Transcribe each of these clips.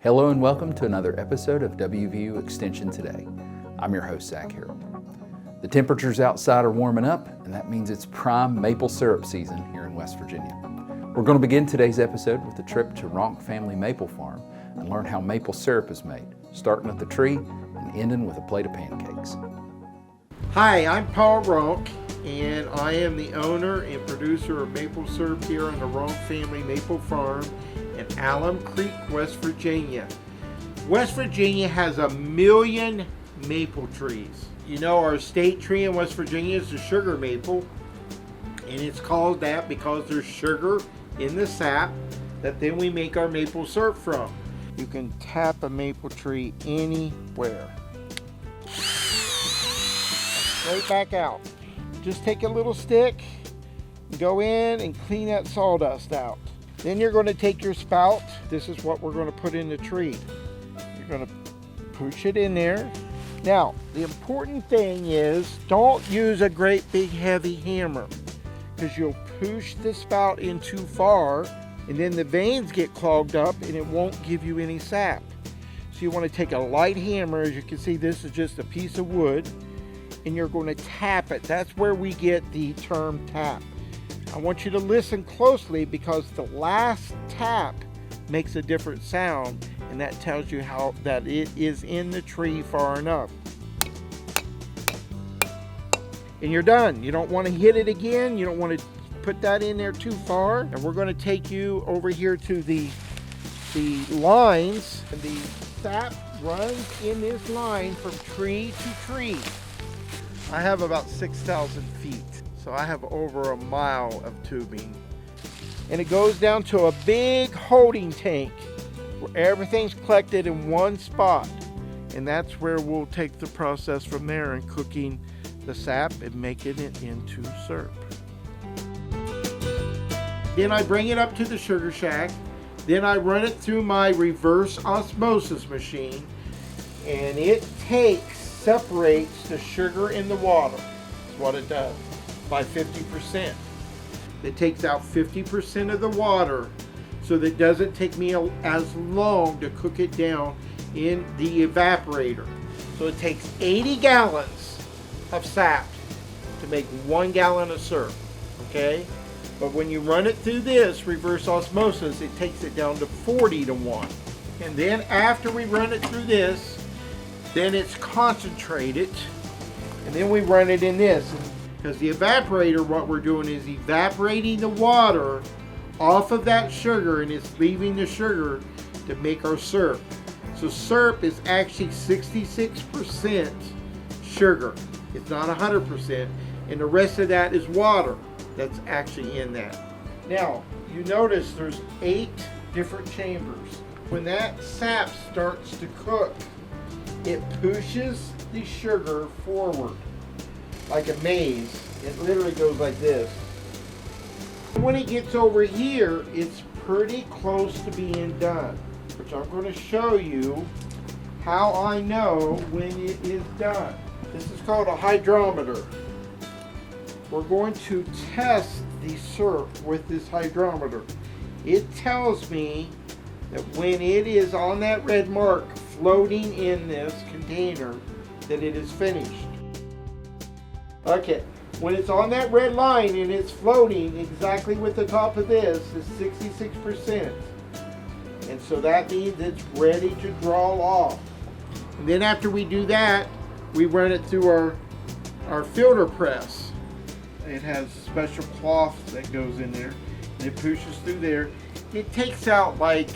Hello and welcome to another episode of WVU Extension Today. I'm your host, Zach Harold. The temperatures outside are warming up, and that means it's prime maple syrup season here in West Virginia. We're going to begin today's episode with a trip to Ronk Family Maple Farm and learn how maple syrup is made, starting at the tree and ending with a plate of pancakes. Hi, I'm Paul Ronk, and I am the owner and producer of maple syrup here on the Ronk Family Maple Farm in Alum Creek, West Virginia. West Virginia has 1 million maple trees. You know, our state tree in West Virginia is the sugar maple, and it's called that because there's sugar in the sap that then we make our maple syrup from. You can tap a maple tree anywhere. Right back out. Just take a little stick, go in and clean that sawdust out. Then you're going to take your spout. This is what we're going to put in the tree. You're going to push it in there. Now, the important thing is don't use a great big heavy hammer because you'll push the spout in too far and then the veins get clogged up and it won't give you any sap. So you want to take a light hammer. As you can see, this is just a piece of wood, and you're going to tap it. That's where we get the term tap. I want you to listen closely because the last tap makes a different sound, and that tells you how that it is in the tree far enough. And you're done. You don't want to hit it again. You don't want to put that in there too far. And we're going to take you over here to the lines. And the sap runs in this line from tree to tree. I have about 6,000 feet. So I have over 1 mile of tubing. And it goes down to a big holding tank where everything's collected in one spot. And that's where we'll take the process from there and cooking the sap and making it into syrup. Then I bring it up to the sugar shack. Then I run it through my reverse osmosis machine. And it separates the sugar in the water. That's what it does. By 50%. It takes out 50% of the water, so that it doesn't take me as long to cook it down in the evaporator. So it takes 80 gallons of sap to make 1 gallon of syrup, okay? But when you run it through this reverse osmosis, it takes it down to 40 to 1. And then after we run it through this, then it's concentrated, and then we run it in this. Because the evaporator, what we're doing is evaporating the water off of that sugar, and it's leaving the sugar to make our syrup. So syrup is actually 66% sugar. It's not 100%. And the rest of that is water that's actually in that. Now, you notice there's 8 different chambers. When that sap starts to cook, it pushes the sugar forward. Like a maze. It literally goes like this. When it gets over here, it's pretty close to being done, which I'm going to show you how I know when it is done. This is called a hydrometer. We're going to test the syrup with this hydrometer. It tells me that when it is on that red mark floating in this container, that it is finished. Okay, when it's on that red line and it's floating exactly with the top of this is 66%. And so that means it's ready to draw off. And then after we do that, we run it through our filter press. It has special cloth that goes in there, and it pushes through there. It takes out like,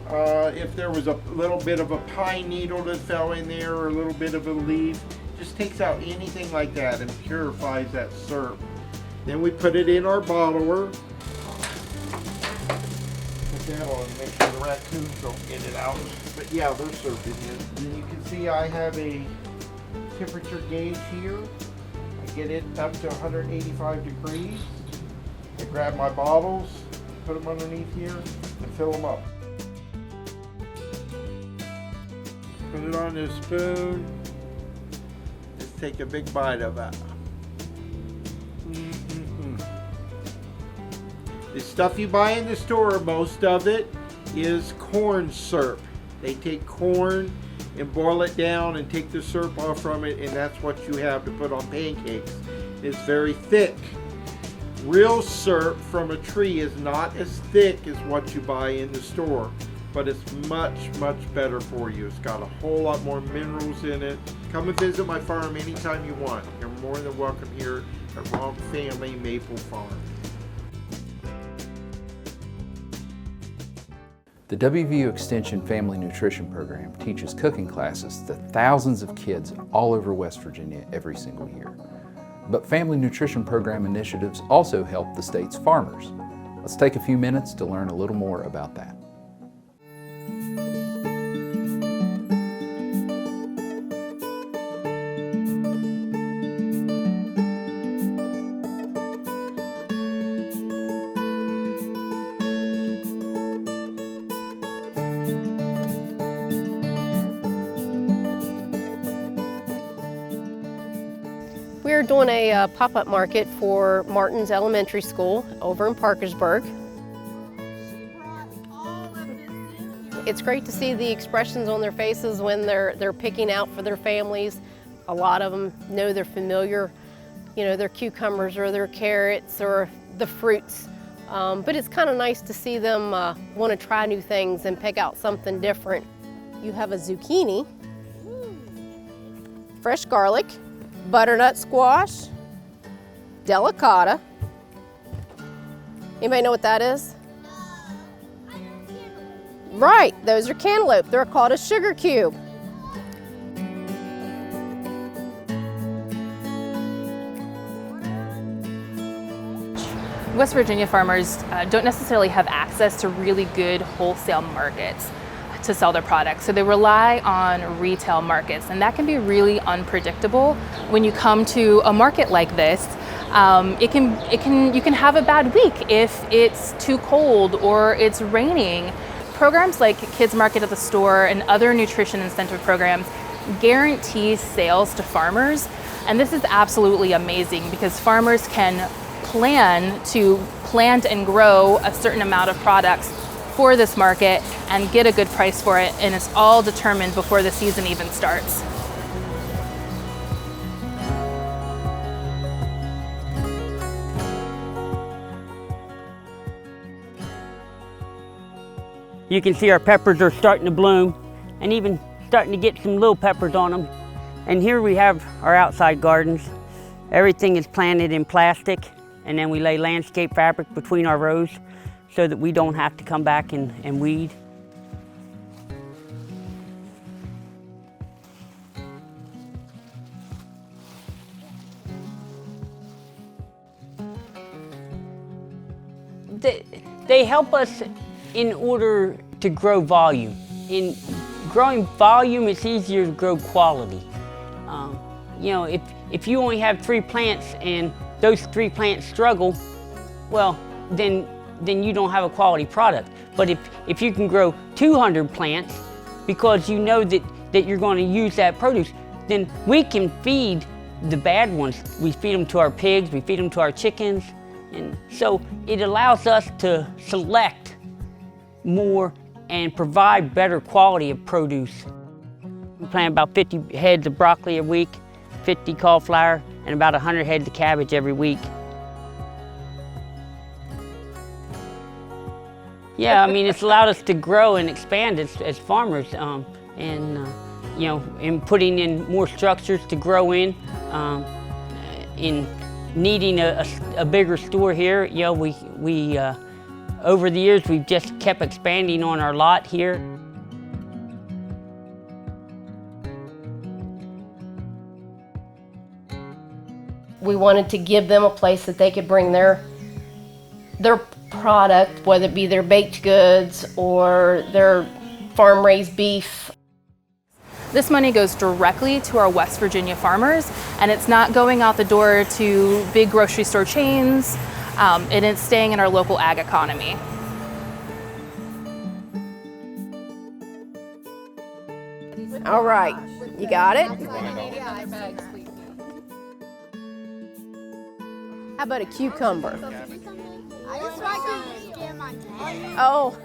if there was a little bit of a pine needle that fell in there or a little bit of a leaf, just takes out anything like that and purifies that syrup. Then we put it in our bottler. Put that on, make sure the raccoons don't get it out. But yeah, there's syrup in here. Then you can see I have a temperature gauge here. I get it up to 185 degrees. I grab my bottles, put them underneath here, and fill them up. Put it on this spoon. Just take a big bite of that. The stuff you buy in the store, most of it is corn syrup. They take corn and boil it down and take the syrup off from it, and that's what you have to put on pancakes. It's very thick. Real syrup from a tree is not as thick as what you buy in the store, but it's much, much better for you. It's got a whole lot more minerals in it. Come and visit my farm anytime you want. You're more than welcome here at Ronk Family Maple Farm. The WVU Extension Family Nutrition Program teaches cooking classes to thousands of kids all over West Virginia every single year. But Family Nutrition Program initiatives also help the state's farmers. Let's take a few minutes to learn a little more about that. We're doing a pop-up market for Martin's Elementary School over in Parkersburg. It's great to see the expressions on their faces when they're picking out for their families. A lot of them know they're familiar, their cucumbers or their carrots or the fruits. But it's kind of nice to see them want to try new things and pick out something different. You have a zucchini, fresh garlic, butternut squash, delicata. Anybody know what that is? Right, those are cantaloupe. They're called a sugar cube. West Virginia farmers don't necessarily have access to really good wholesale markets to sell their products. So they rely on retail markets, and that can be really unpredictable. When you come to a market like this, you can have a bad week if it's too cold or it's raining. Programs like Kids Market at the Store and other nutrition incentive programs guarantee sales to farmers, and this is absolutely amazing because farmers can plan to plant and grow a certain amount of products for this market and get a good price for it, and it's all determined before the season even starts. You can see our peppers are starting to bloom and even starting to get some little peppers on them. And here we have our outside gardens. Everything is planted in plastic, and then we lay landscape fabric between our rows so that we don't have to come back and weed. They help us in order to grow volume. In growing volume, it's easier to grow quality. If you only have 3 plants and those 3 plants struggle, well, then you don't have a quality product. But if you can grow 200 plants because you know that you're going to use that produce, then we can feed the bad ones. We feed them to our pigs, we feed them to our chickens. And so it allows us to select more and provide better quality of produce. We plant about 50 heads of broccoli a week, 50 cauliflower, and about 100 heads of cabbage every week. Yeah, I mean, it's allowed us to grow and expand as farmers, in putting in more structures to grow in needing a bigger store here. We over the years, we've just kept expanding on our lot here. We wanted to give them a place that they could bring their product, whether it be their baked goods or their farm-raised beef. This money goes directly to our West Virginia farmers, and it's not going out the door to big grocery store chains, and it's staying in our local ag economy. All right, you got it? How about a cucumber? I just like to skin my cat. Oh,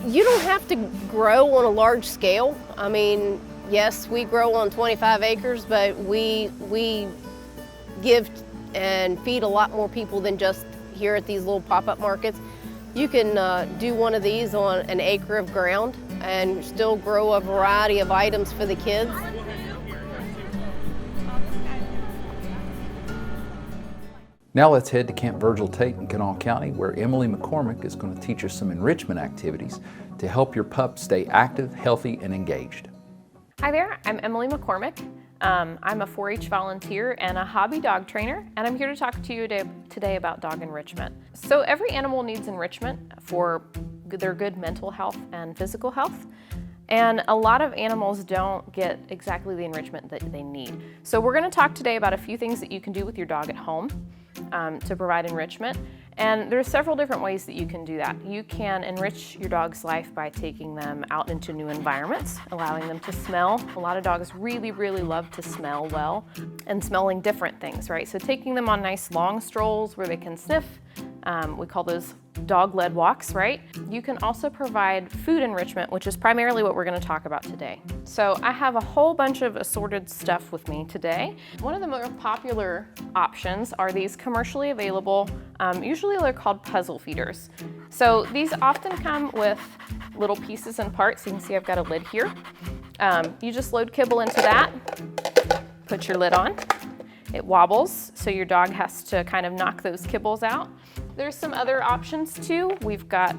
You don't have to grow on a large scale. I mean, yes, we grow on 25 acres, but we give and feed a lot more people than just here at these little pop-up markets. You can do one of these on an acre of ground and still grow a variety of items for the kids. Now let's head to Camp Virgil Tate in Kanawha County, where Emily McCormick is going to teach us some enrichment activities to help your pup stay active, healthy, and engaged. Hi there, I'm Emily McCormick. I'm a 4-H volunteer and a hobby dog trainer, and I'm here to talk to you today about dog enrichment. So every animal needs enrichment for their good mental health and physical health. And a lot of animals don't get exactly the enrichment that they need. So we're going to talk today about a few things that you can do with your dog at home to provide enrichment. And there's several different ways that you can do that. You can enrich your dog's life by taking them out into new environments, allowing them to smell. A lot of dogs really, really love to smell well and smelling different things, right? So taking them on nice long strolls where they can sniff. We call those dog-led walks, right? You can also provide food enrichment, which is primarily what we're going to talk about today. So I have a whole bunch of assorted stuff with me today. One of the more popular options are these commercially available, usually they're called puzzle feeders. So these often come with little pieces and parts. You can see I've got a lid here. You just load kibble into that, put your lid on. It wobbles, so your dog has to kind of knock those kibbles out. There's some other options too. We've got,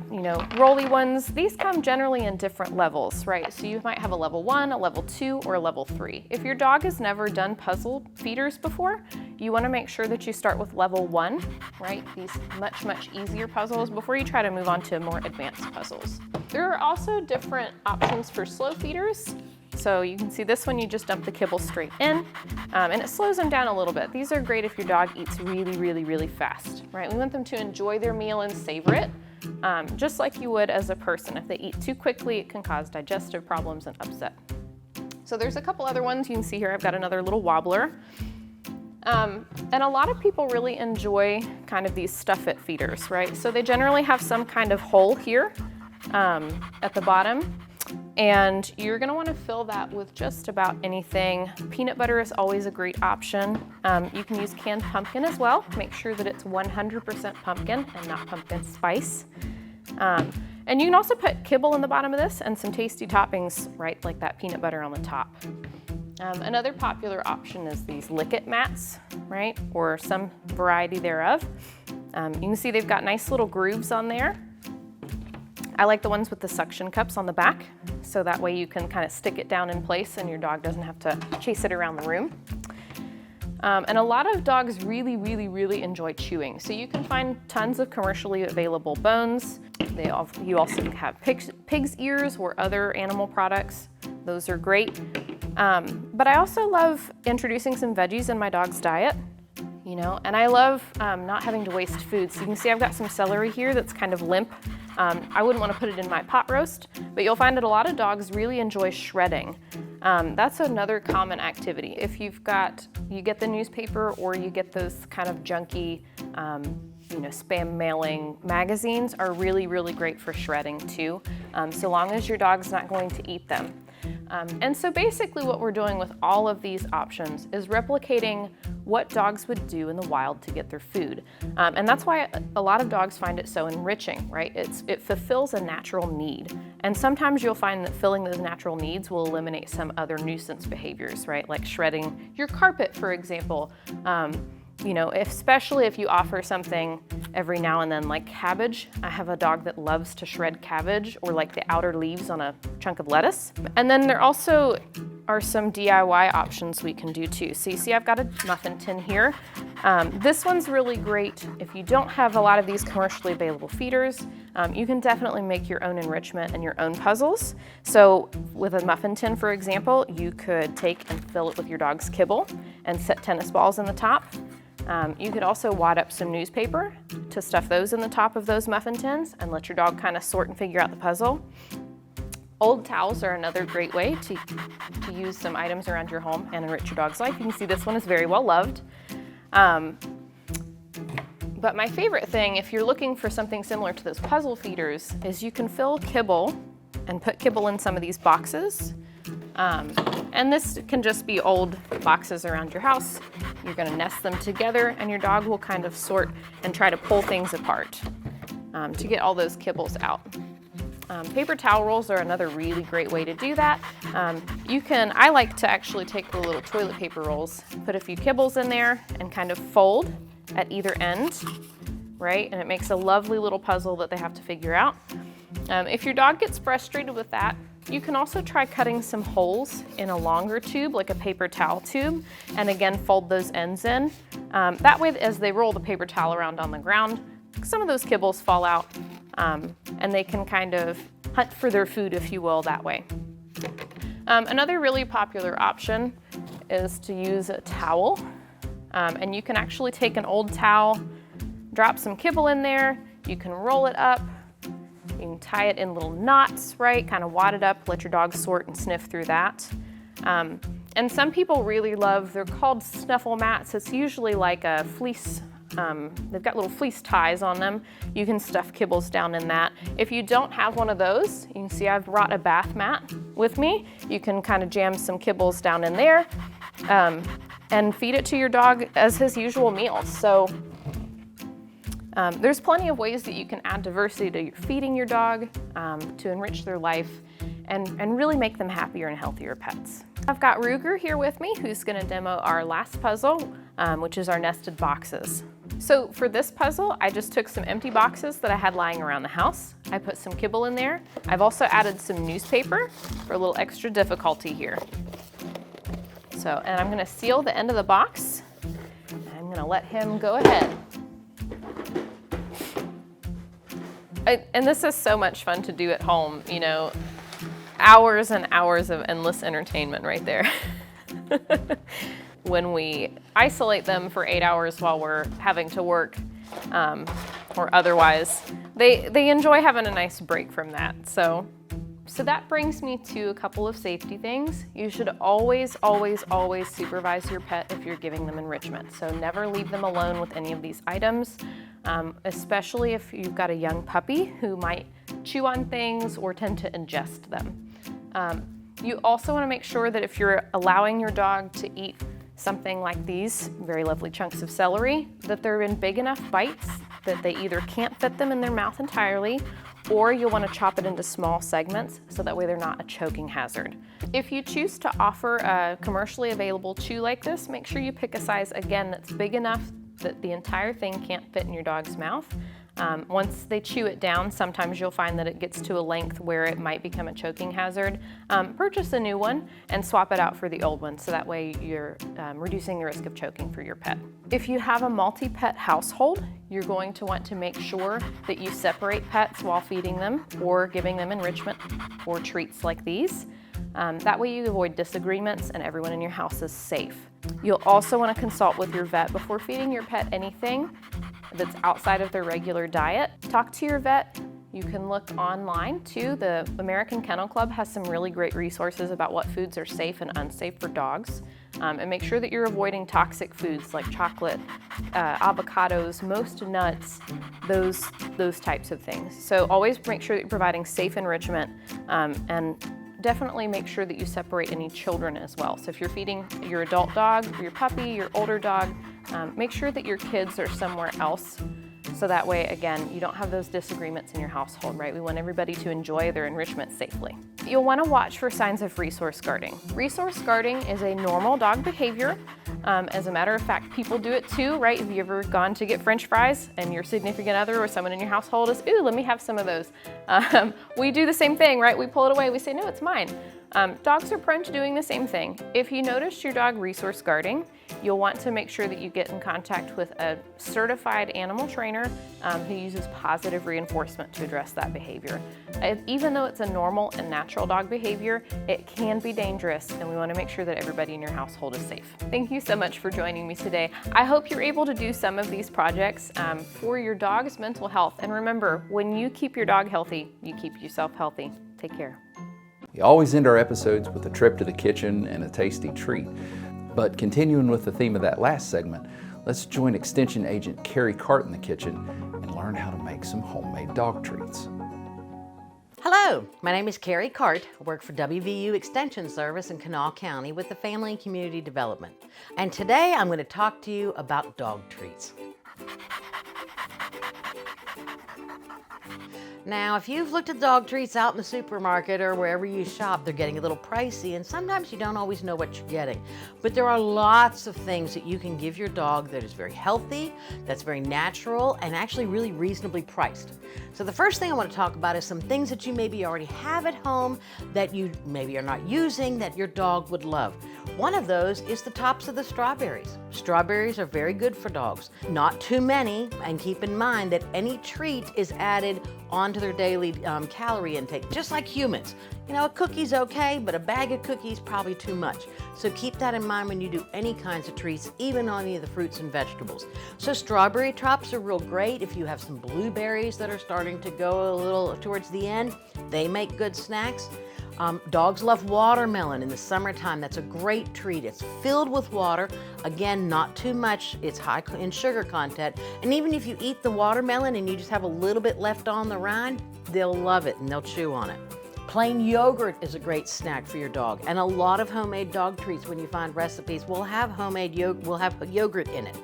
rolly ones. These come generally in different levels, right? So you might have a level 1, a level 2, or a level 3. If your dog has never done puzzle feeders before, you want to make sure that you start with level 1, right? These much, much easier puzzles before you try to move on to more advanced puzzles. There are also different options for slow feeders. So you can see this one, you just dump the kibble straight in, and it slows them down a little bit. These are great if your dog eats really, really, really fast, right? We want them to enjoy their meal and savor it, just like you would as a person. If they eat too quickly, it can cause digestive problems and upset. So there's a couple other ones. You can see here I've got another little wobbler. And a lot of people really enjoy kind of these stuff-it feeders, right? So they generally have some kind of hole here at the bottom. And you're going to want to fill that with just about anything. Peanut butter is always a great option. You can use canned pumpkin as well. Make sure that it's 100% pumpkin and not pumpkin spice. And you can also put kibble in the bottom of this and some tasty toppings, right, like that peanut butter on the top. Another popular option is these lick-it mats, right, or some variety thereof. You can see they've got nice little grooves on there. I like the ones with the suction cups on the back, so that way you can kind of stick it down in place and your dog doesn't have to chase it around the room. And a lot of dogs really, really, really enjoy chewing. So you can find tons of commercially available bones. You also have pig's ears or other animal products. Those are great. But I also love introducing some veggies in my dog's diet. And I love not having to waste food. So you can see I've got some celery here that's kind of limp. I wouldn't want to put it in my pot roast, but you'll find that a lot of dogs really enjoy shredding. That's another common activity. If you get the newspaper or you get those kind of junky, spam mailing magazines are really, really great for shredding too, so long as your dog's not going to eat them. And so basically what we're doing with all of these options is replicating what dogs would do in the wild to get their food. And that's why a lot of dogs find it so enriching, right? It fulfills a natural need. And sometimes you'll find that filling those natural needs will eliminate some other nuisance behaviors, right? Like shredding your carpet, for example. Especially if you offer something every now and then like cabbage. I have a dog that loves to shred cabbage or like the outer leaves on a chunk of lettuce. And then there also are some DIY options we can do too. So you see I've got a muffin tin here. This one's really great if you don't have a lot of these commercially available feeders. You can definitely make your own enrichment and your own puzzles. So with a muffin tin, for example, you could take and fill it with your dog's kibble and set tennis balls in the top. You could also wad up some newspaper to stuff those in the top of those muffin tins and let your dog kind of sort and figure out the puzzle. Old towels are another great way to use some items around your home and enrich your dog's life. You can see this one is very well loved. But my favorite thing, if you're looking for something similar to those puzzle feeders, is you can fill kibble and put kibble in some of these boxes. And this can just be old boxes around your house. You're gonna nest them together and your dog will kind of sort and try to pull things apart to get all those kibbles out. Paper towel rolls are another really great way to do that. I like to actually take the little toilet paper rolls, put a few kibbles in there and kind of fold at either end, right? And it makes a lovely little puzzle that they have to figure out. If your dog gets frustrated with that, you can also try cutting some holes in a longer tube, like a paper towel tube, and again, fold those ends in. That way, as they roll the paper towel around on the ground, some of those kibbles fall out, and they can kind of hunt for their food, if you will, that way. Another really popular option is to use a towel, and you can actually take an old towel, drop some kibble in there, you can roll it up, you can tie it in little knots, right? Kind of wad it up, let your dog sort and sniff through that. And some people really love, they're called snuffle mats. It's usually like a fleece, they've got little fleece ties on them. You can stuff kibbles down in that. If you don't have one of those, you can see I've brought a bath mat with me. You can kind of jam some kibbles down in there and feed it to your dog as his usual meals. So there's plenty of ways that you can add diversity to your feeding your dog to enrich their life and really make them happier and healthier pets. I've got Ruger here with me who's going to demo our last puzzle, which is our nested boxes. So for this puzzle, I just took some empty boxes that I had lying around the house. I put some kibble in there. I've also added some newspaper for a little extra difficulty here. So, and I'm going to seal the end of the box. And I'm going to let him go ahead. And this is so much fun to do at home, you know, hours and hours of endless entertainment right there. When we isolate them for 8 hours while we're having to work or otherwise, they enjoy having a nice break from that. So that brings me to a couple of safety things. You should always, always, always supervise your pet if you're giving them enrichment. So never leave them alone with any of these items, especially if you've got a young puppy who might chew on things or tend to ingest them. You also want to make sure that if you're allowing your dog to eat something like these very lovely chunks of celery, that they're in big enough bites that they either can't fit them in their mouth entirely, or you'll want to chop it into small segments so that way they're not a choking hazard. If you choose to offer a commercially available chew like this, make sure you pick a size, again, that's big enough that the entire thing can't fit in your dog's mouth. Once they chew it down, sometimes you'll find that it gets to a length where it might become a choking hazard. Purchase a new one and swap it out for the old one, so that way you're reducing the risk of choking for your pet. If you have a multi-pet household, you're going to want to make sure that you separate pets while feeding them or giving them enrichment or treats like these. That way you avoid disagreements and everyone in your house is safe. You'll also want to consult with your vet before feeding your pet anything that's outside of their regular diet. Talk to your vet. You can look online too. The American Kennel Club has some really great resources about what foods are safe and unsafe for dogs. And make sure that you're avoiding toxic foods like chocolate, avocados, most nuts, those types of things. So always make sure that you're providing safe enrichment and definitely make sure that you separate any children as well. So if you're feeding your adult dog, your puppy, your older dog, make sure that your kids are somewhere else. So that way, again, you don't have those disagreements in your household, right? We want everybody to enjoy their enrichment safely. You'll want to watch for signs of resource guarding. Resource guarding is a normal dog behavior. As a matter of fact, people do it too, right? Have you ever gone to get French fries and your significant other or someone in your household is, ooh, let me have some of those. We do the same thing, right? We pull it away, we say, no, it's mine. Dogs are prone to doing the same thing. If you notice your dog resource guarding, you'll want to make sure that you get in contact with a certified animal trainer who uses positive reinforcement to address that behavior. Even though it's a normal and natural dog behavior, it can be dangerous, and we want to make sure that everybody in your household is safe. Thank you so much for joining me today. I hope you're able to do some of these projects for your dog's mental health. And remember, when you keep your dog healthy, you keep yourself healthy. Take care. We always end our episodes with a trip to the kitchen and a tasty treat. But continuing with the theme of that last segment, Let's join Extension Agent Kerri Carte in the kitchen and learn how to make some homemade dog treats. Hello, my name is Kerri Carte. I work for WVU Extension Service in Kanawha County with the Family and Community Development. And today I'm going to talk to you about dog treats. Now, if you've looked at dog treats out in the supermarket or wherever you shop, they're getting a little pricey, and sometimes you don't always know what you're getting. But there are lots of things that you can give your dog that is very healthy, that's very natural, and actually really reasonably priced. So the first thing I want to talk about is some things that you maybe already have at home that you maybe are not using that your dog would love. One of those is the tops of the strawberries. Strawberries are very good for dogs. Not too many, and keep in mind that any treat is added onto their daily calorie intake, just like humans. You know, a cookie's okay, but a bag of cookies probably too much. So keep that in mind when you do any kinds of treats, even on any of the fruits and vegetables. So strawberry tops are real great. If you have some blueberries that are starting to go a little towards the end, they make good snacks. Dogs love watermelon in the summertime. That's a great treat. It's filled with water. Again, not too much. It's high in sugar content. And even if you eat the watermelon and you just have a little bit left on the rind, they'll love it and they'll chew on it. Plain yogurt is a great snack for your dog. And a lot of homemade dog treats, when you find recipes, will have yogurt in it.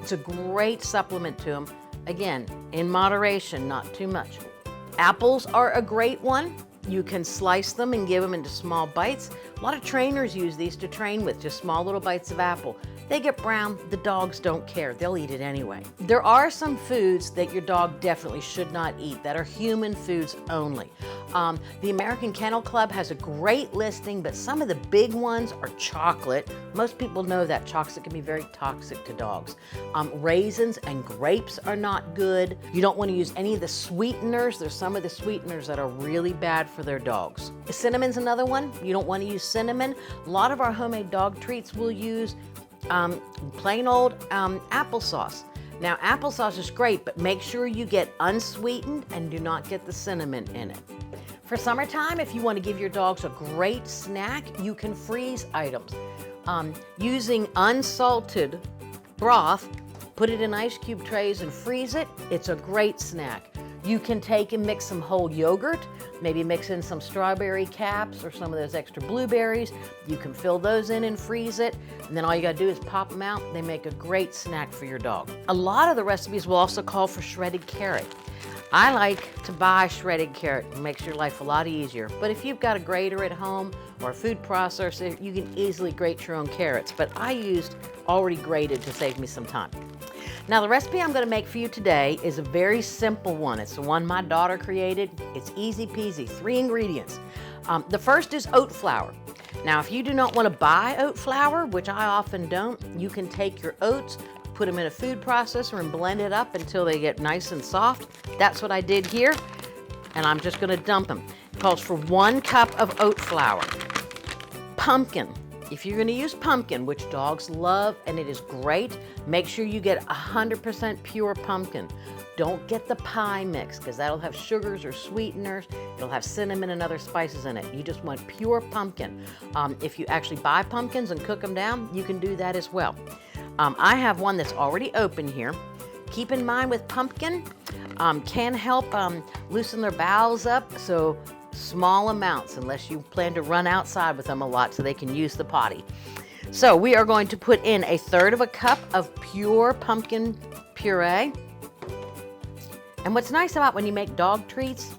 It's a great supplement to them. Again, in moderation, not too much. Apples are a great one. You can slice them and give them into small bites. A lot of trainers use these to train with, just small little bites of apple. They get brown, the dogs don't care. They'll eat it anyway. There are some foods that your dog definitely should not eat that are human foods only. The American Kennel Club has a great listing, but some of the big ones are chocolate. Most people know that chocolate can be very toxic to dogs. Raisins and grapes are not good. You don't want to use any of the sweeteners. There's some of the sweeteners that are really bad for their dogs. Cinnamon's another one. You don't want to use cinnamon. A lot of our homemade dog treats will use plain old applesauce. Now, applesauce is great, but make sure you get unsweetened and do not get the cinnamon in it. For summertime, if you want to give your dogs a great snack, you can freeze items. Using unsalted broth, put it in ice cube trays and freeze it. It's a great snack. You can take and mix some whole yogurt, maybe mix in some strawberry caps or some of those extra blueberries. You can fill those in and freeze it, and then all you gotta do is pop them out. They make a great snack for your dog. A lot of the recipes will also call for shredded carrot. I like to buy shredded carrot. It makes your life a lot easier. But if you've got a grater at home or a food processor, you can easily grate your own carrots. But I used already grated to save me some time. Now, the recipe I'm going to make for you today is a very simple one. It's the one my daughter created. It's easy peasy, 3 ingredients. The first is oat flour. Now, if you do not want to buy oat flour, which I often don't, you can take your oats, put them in a food processor and blend it up until they get nice and soft. That's what I did here, and I'm just going to dump them. It calls for 1 cup of oat flour. Pumpkin. If you're going to use pumpkin, which dogs love and it is great, make sure you get 100% pure pumpkin. Don't get the pie mix because that'll have sugars or sweeteners. It'll have cinnamon and other spices in it. You just want pure pumpkin. If you actually buy pumpkins and cook them down, you can do that as well. I have one that's already open here. Keep in mind with pumpkin, can help loosen their bowels up, so small amounts unless you plan to run outside with them a lot so they can use the potty. So we are going to put in 1/3 cup of pure pumpkin puree. And what's nice about when you make dog treats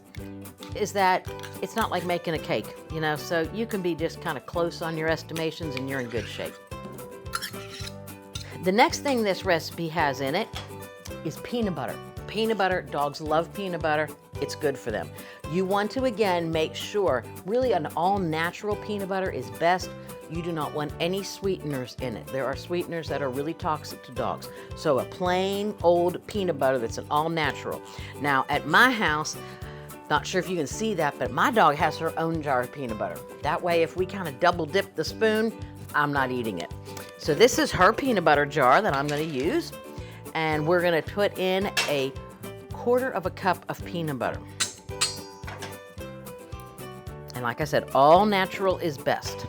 is that it's not like making a cake, you know, so you can be just kind of close on your estimations and you're in good shape. The next thing this recipe has in it is peanut butter. Peanut butter, dogs love peanut butter. It's good for them. You want to, again, make sure, really an all-natural peanut butter is best. You do not want any sweeteners in it. There are sweeteners that are really toxic to dogs. So a plain old peanut butter that's an all-natural. Now, at my house, not sure if you can see that, but my dog has her own jar of peanut butter. That way, if we kind of double dip the spoon, I'm not eating it. So this is her peanut butter jar that I'm going to use. And we're going to put in 1/4 cup of peanut butter. And like I said, all natural is best.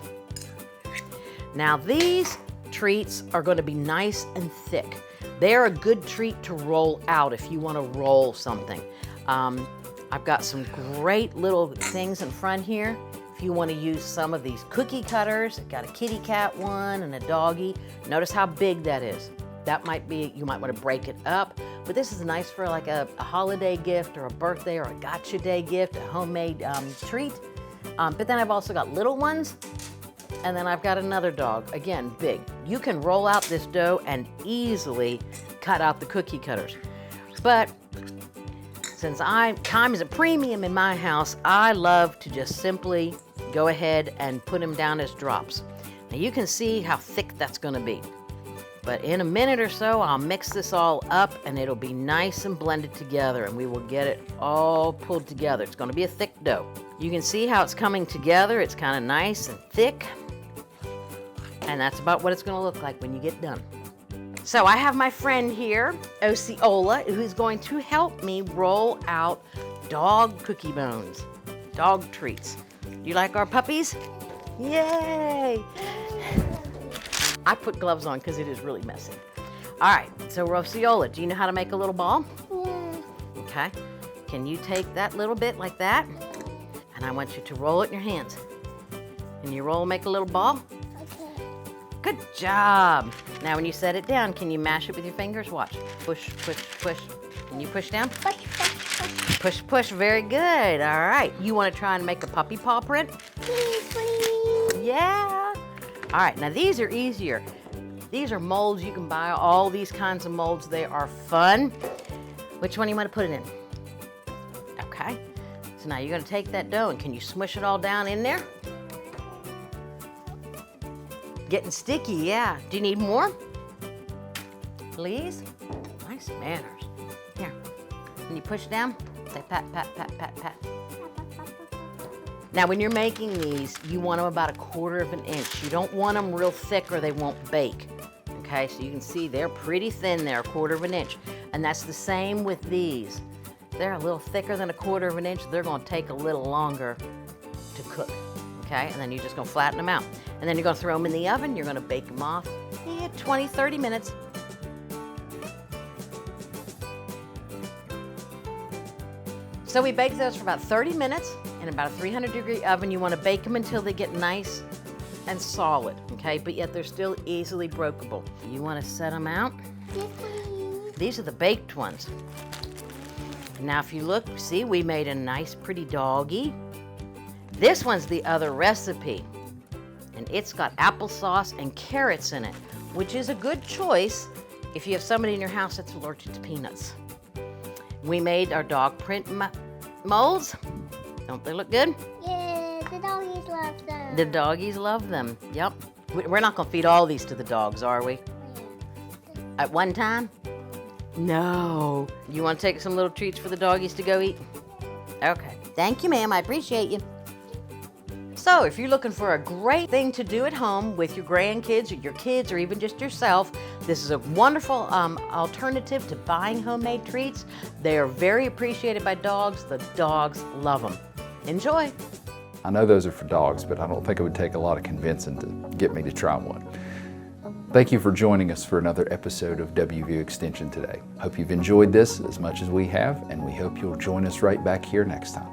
Now these treats are going to be nice and thick. They're a good treat to roll out if you want to roll something. I've got some great little things in front here. If you want to use some of these cookie cutters, I've got a kitty cat one and a doggy. Notice how big that is. That might be, you might want to break it up, but this is nice for like a holiday gift or a birthday or a gotcha day gift, a homemade treat. But then I've also got little ones, and then I've got another dog, again, big. You can roll out this dough and easily cut out the cookie cutters. But since time is a premium in my house, I love to just simply go ahead and put them down as drops. Now you can see how thick that's gonna be. But in a minute or so, I'll mix this all up and it'll be nice and blended together and we will get it all pulled together. It's gonna be a thick dough. You can see how it's coming together. It's kind of nice and thick. And that's about what it's gonna look like when you get done. So I have my friend here, Osceola, who's going to help me roll out dog cookie bones, dog treats. Do you like our puppies? Yay! I put gloves on because it is really messy. All right, so Osceola, do you know how to make a little ball? Yeah. Okay, can you take that little bit like that? And I want you to roll it in your hands. Can you roll, make a little ball? Okay. Good job. Now when you set it down, can you mash it with your fingers? Watch, push, push, push. Can you push down? Push, push, push. Push, push, very good. All right, you want to try and make a puppy paw print? Please, please. Yeah. All right, now these are easier. These are molds. You can buy all these kinds of molds. They are fun. Which one do you want to put it in? Okay. So now you're going to take that dough and can you smush it all down in there? Getting sticky, yeah. Do you need more? Please? Nice manners. Here. Can you push down? Say pat, pat, pat, pat, pat. Now when you're making these, you want them about 1/4 of an inch. You don't want them real thick or they won't bake. Okay, so you can see they're pretty thin there, 1/4 of an inch. And that's the same with these. They're a little thicker than 1/4 of an inch. They're gonna take a little longer to cook. Okay, and then you're just gonna flatten them out. And then you're gonna throw them in the oven. You're gonna bake them off 20, 30 minutes. So we bake those for about 30 minutes in about a 300-degree oven. You want to bake them until they get nice and solid, okay? But yet they're still easily breakable. You want to set them out. Yes, please. These are the baked ones. Now if you look, see, we made a nice pretty doggy. This one's the other recipe. And it's got applesauce and carrots in it, which is a good choice if you have somebody in your house that's allergic to peanuts. We made our dog print molds. Don't they look good? Yeah, the doggies love them. The doggies love them, yep. We're not gonna feed all these to the dogs, are we? Yeah. At one time? No. You wanna take some little treats for the doggies to go eat? Okay. Thank you, ma'am, I appreciate you. So if you're looking for a great thing to do at home with your grandkids or your kids or even just yourself, this is a wonderful alternative to buying homemade treats. They are very appreciated by dogs. The dogs love them. Enjoy. I know those are for dogs, but I don't think it would take a lot of convincing to get me to try one. Thank you for joining us for another episode of WVU Extension today. Hope you've enjoyed this as much as we have, and we hope you'll join us right back here next time.